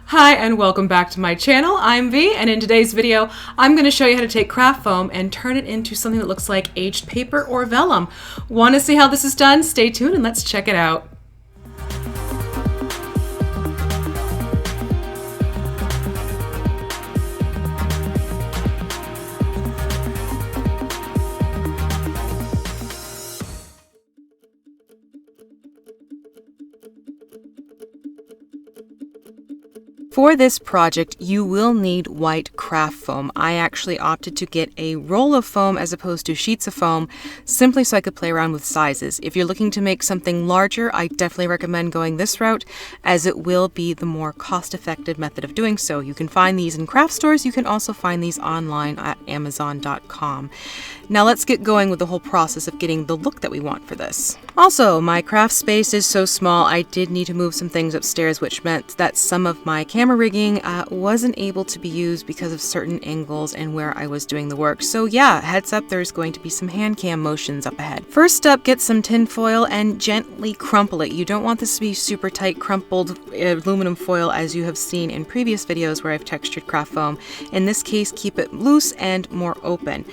Hi and welcome back to my channel. I'm V, and in today's video I'm going to show you how to take craft foam and turn it into something that looks like aged paper or vellum. Want to see how this is done? Stay tuned and let's check it out. For this project, you will need white craft foam. I actually opted to get a roll of foam as opposed to sheets of foam, simply so I could play around with sizes. If you're looking to make something larger, I definitely recommend going this route, as it will be the more cost-effective method of doing so. You can find these in craft stores. You can also find these online at Amazon.com. Now let's get going with the whole process of getting the look that we want for this. Also, my craft space is so small, I did need to move some things upstairs, which meant that some of my camera rigging wasn't able to be used because of certain angles and where I was doing the work. So yeah, heads up, there's going to be some hand cam motions up ahead. First up, get some tin foil and gently crumple it. You don't want this to be super tight crumpled aluminum foil as you have seen in previous videos where I've textured craft foam. In this case, keep it loose and more open.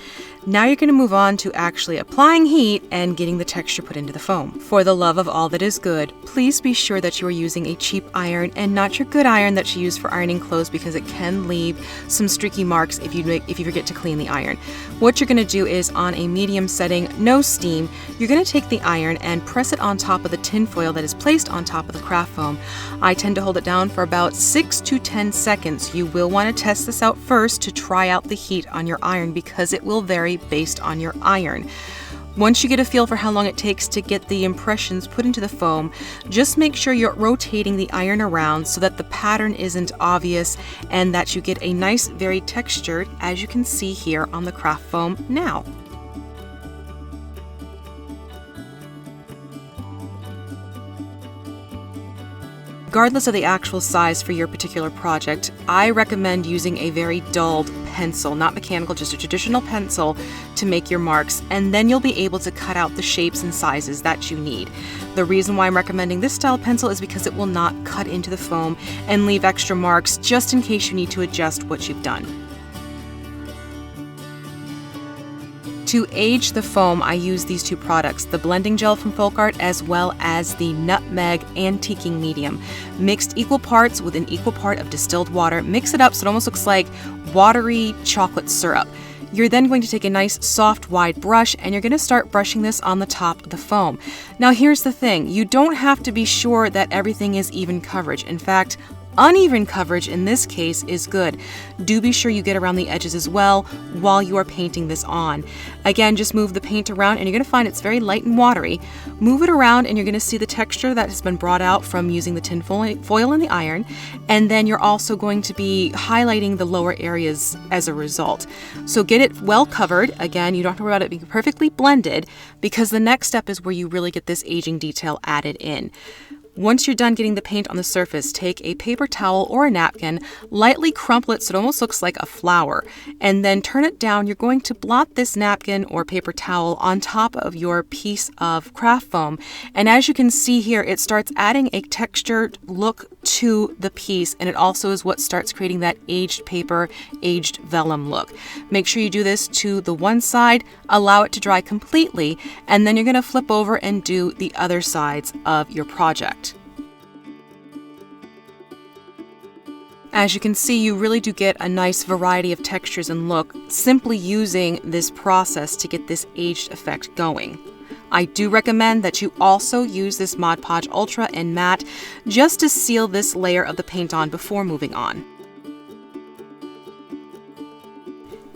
Now you're going to move on to actually applying heat and getting the texture put into the foam. For the love of all that is good, please be sure that you are using a cheap iron and not your good iron that you use for ironing clothes, because it can leave some streaky marks if you forget to clean the iron. What you're going to do is, on a medium setting, no steam, you're going to take the iron and press it on top of the tin foil that is placed on top of the craft foam. I tend to hold it down for about 6 to 10 seconds. You will want to test this out first to try out the heat on your iron, because it will vary based on your iron. Once you get a feel for how long it takes to get the impressions put into the foam, just make sure you're rotating the iron around so that the pattern isn't obvious and that you get a nice, very textured, as you can see here on the craft foam now. Regardless of the actual size for your particular project, I recommend using a very dulled pencil, not mechanical, just a traditional pencil, to make your marks, and then you'll be able to cut out the shapes and sizes that you need. The reason why I'm recommending this style pencil is because it will not cut into the foam and leave extra marks just in case you need to adjust what you've done. To age the foam, I use these two products, the blending gel from Folk Art as well as the Nutmeg antiquing medium. Mixed equal parts with an equal part of distilled water. Mix it up so it almost looks like watery chocolate syrup. You're then going to take a nice soft wide brush and you're going to start brushing this on the top of the foam. Now here's the thing, you don't have to be sure that everything is even coverage. In fact, uneven coverage in this case is good. Do be sure you get around the edges as well while you are painting this on. Again, just move the paint around and you're going to find it's very light and watery. Move it around and you're going to see the texture that has been brought out from using the tin foil and the iron, and then you're also going to be highlighting the lower areas as a result. So get it well covered. Again, you don't have to worry about it being perfectly blended, because the next step is where you really get this aging detail added in. Once you're done getting the paint on the surface, take a paper towel or a napkin, lightly crumple it so it almost looks like a flower, and then turn it down. You're going to blot this napkin or paper towel on top of your piece of craft foam. And as you can see here, it starts adding a textured look to the piece, and it also is what starts creating that aged paper, aged vellum look. Make sure you do this to the one side, allow it to dry completely, and then you're going to flip over and do the other sides of your project. As you can see, you really do get a nice variety of textures and look simply using this process to get this aged effect going. I do recommend that you also use this Mod Podge Ultra and Matte just to seal this layer of the paint on before moving on.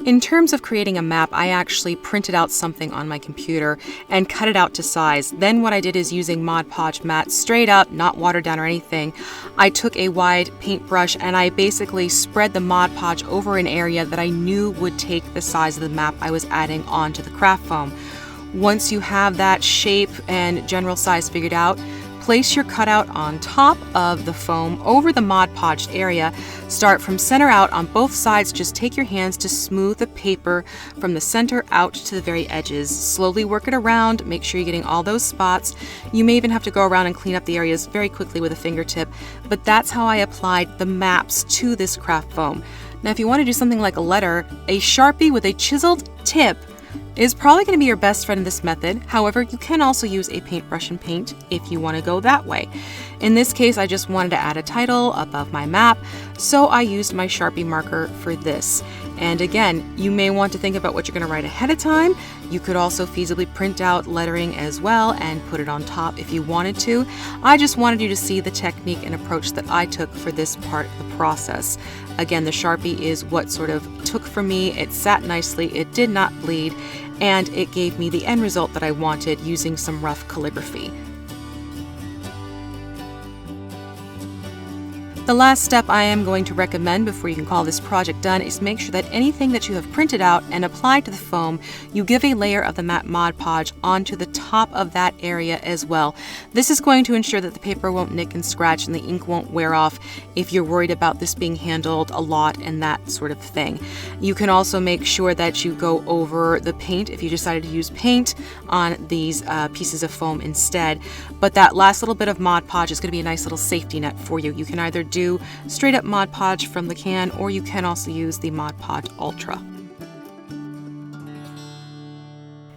In terms of creating a map, I actually printed out something on my computer and cut it out to size. Then what I did is, using Mod Podge Matte straight up, not watered down or anything, I took a wide paintbrush and I basically spread the Mod Podge over an area that I knew would take the size of the map I was adding onto the craft foam. Once you have that shape and general size figured out, Place your cutout on top of the foam over the Mod Podge area. Start from center out on both sides. Just take your hands to smooth the paper from the center out to the very edges. Slowly work it around. Make sure you're getting all those spots. You may even have to go around and clean up the areas very quickly with a fingertip, but that's how I applied the maps to this craft foam. Now, if you want to do something like a letter, a Sharpie with a chiseled tip is probably going to be your best friend in this method. However, you can also use a paintbrush and paint if you want to go that way. In this case, I just wanted to add a title above my map, so I used my Sharpie marker for this. And again, you may want to think about what you're going to write ahead of time. You could also feasibly print out lettering as well and put it on top if you wanted to. I just wanted you to see the technique and approach that I took for this part of the process. Again, the Sharpie is what sort of took for me. It sat nicely, it did not bleed, and it gave me the end result that I wanted using some rough calligraphy. The last step I am going to recommend before you can call this project done is make sure that anything that you have printed out and applied to the foam, you give a layer of the matte Mod Podge onto the top of that area as well. This is going to ensure that the paper won't nick and scratch and the ink won't wear off if you're worried about this being handled a lot and that sort of thing. You can also make sure that you go over the paint if you decided to use paint on these pieces of foam instead. But that last little bit of Mod Podge is going to be a nice little safety net for you. You can either do straight up Mod Podge from the can, or you can also use the Mod Podge Ultra.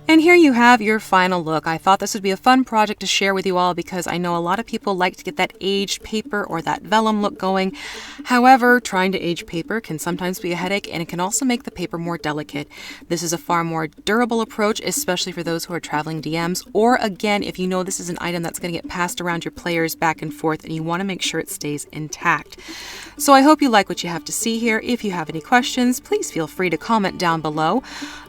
And here you have your final look. I thought this would be a fun project to share with you all because I know a lot of people like to get that aged paper or that vellum look going. However, trying to age paper can sometimes be a headache, and it can also make the paper more delicate. This is a far more durable approach, especially for those who are traveling DMs, or again, if you know this is an item that's going to get passed around your players back and forth and you want to make sure it stays intact. So I hope you like what you have to see here. If you have any questions, please feel free to comment down below.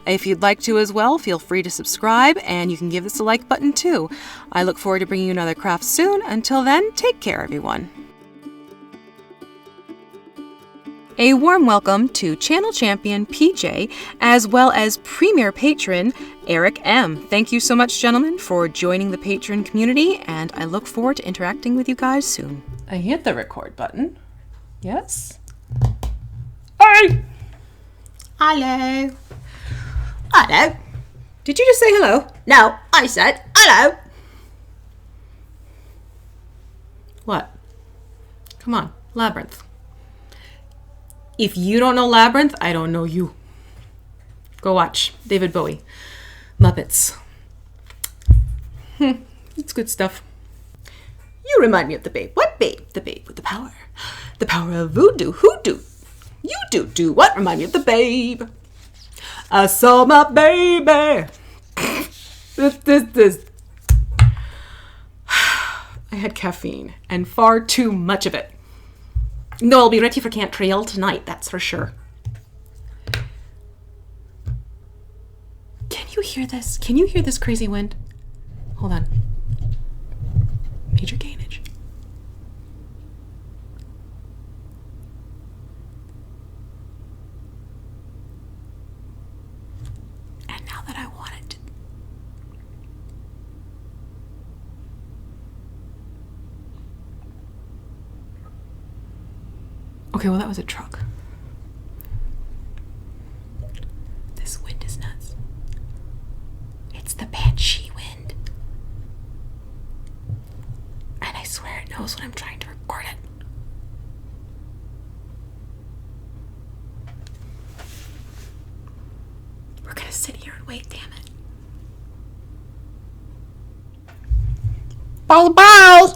If you'd like to as well, feel free to subscribe, and you can give this a like button too. I look forward to bringing you another craft soon. Until then, take care everyone. A warm welcome to Channel Champion PJ, as well as Premier Patron Eric M. Thank you so much, gentlemen, for joining the Patron community, and I look forward to interacting with you guys soon. I hit the record button. Yes? Hey! Hello. Hello. Did you just say hello? No, I said hello. What? Come on, Labyrinth. If you don't know Labyrinth, I don't know you. Go watch David Bowie. Muppets. It's good stuff. You remind me of the babe. What babe? The babe with the power. The power of voodoo. Hoodoo. You do what? Remind me of the babe. I saw my baby. This. I had caffeine, and far too much of it. No, I'll be ready for Camp Trail tonight, that's for sure. Can you hear this? Can you hear this crazy wind? Hold on. Major gainage. And now that I want it to... Okay, well that was a truck. This wind is nuts. It's the banshee wind. And I swear it knows when I'm trying to record it. We're gonna sit here and wait, damn it. Bye bye.